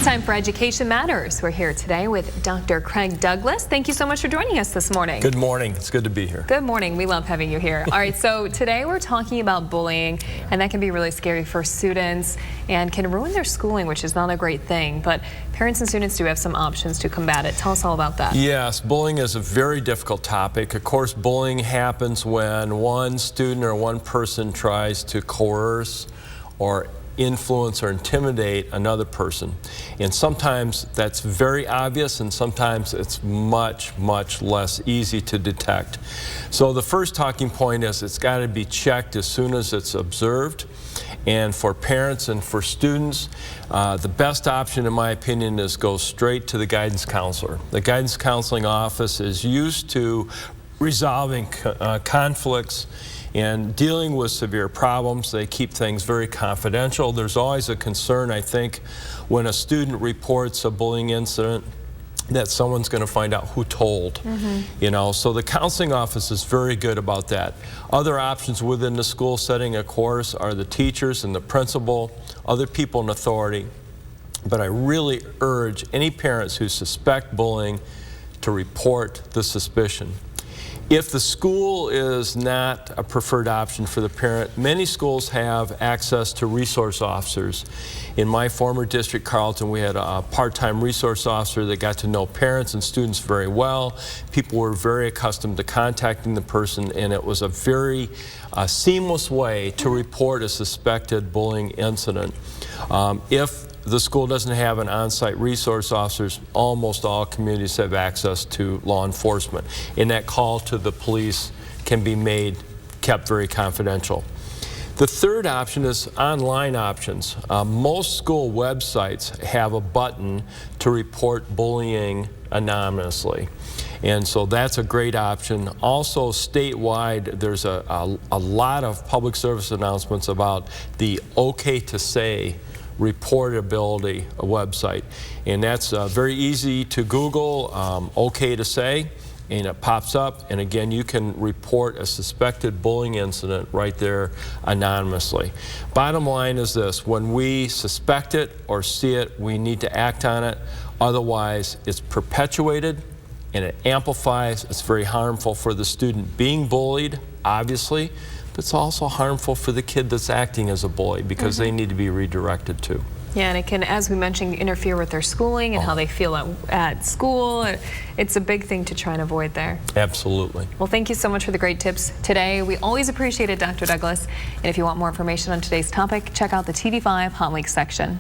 Time for Education Matters. We're here today with Dr. Craig Douglas. Thank you so much for joining us this morning. Good morning. It's good to be here. Good morning. We love having you here. All right, so today we're talking about bullying, and that can be really scary for students and can ruin their schooling, which is not a great thing. But parents and students do have some options to combat it. Tell us all about that. Yes, bullying is a very difficult topic. Of course, bullying happens when one student or one person tries to coerce or influence or intimidate another person. And sometimes that's very obvious, and sometimes it's much, much less easy to detect. So the first talking point is it's got to be checked as soon as it's observed. And for parents and for students, the best option, in my opinion, is go straight to the guidance counselor. The guidance counseling office is used to resolving conflicts and dealing with severe problems. They keep things very confidential. There's always a concern, I think, when a student reports a bullying incident, that someone's going to find out who told. You know, so the counseling office is very good about that. Other options within the school setting, of course, are the teachers and the principal, other people in authority. But I really urge any parents who suspect bullying to report the suspicion. If the school is not a preferred option for the parent, many schools have access to resource officers. In my former district, Carlton, we had a part-time resource officer that got to know parents and students very well. People were very accustomed to contacting the person, and it was a very seamless way to report a suspected bullying incident. If the school doesn't have an on-site resource officers, almost all communities have access to law enforcement. And that call to the police can be kept very confidential. The third option is online options. Most school websites have a button to report bullying anonymously. And so that's a great option. Also, statewide, there's a lot of public service announcements about the OK to Say reportability website, and that's very easy to Google, OK to Say, and it pops up, and again, you can report a suspected bullying incident right there anonymously. Bottom line is this: when we suspect it or see it, we need to act on it. Otherwise, it's perpetuated and it amplifies. It's very harmful for the student being bullied, obviously. It's also harmful for the kid that's acting as a bully, because they need to be redirected too. Yeah, and it can, as we mentioned, interfere with their schooling and how they feel at school. It's a big thing to try and avoid there. Absolutely. Well, thank you so much for the great tips today. We always appreciate it, Dr. Douglas. And if you want more information on today's topic, check out the TV5 Hot Links section.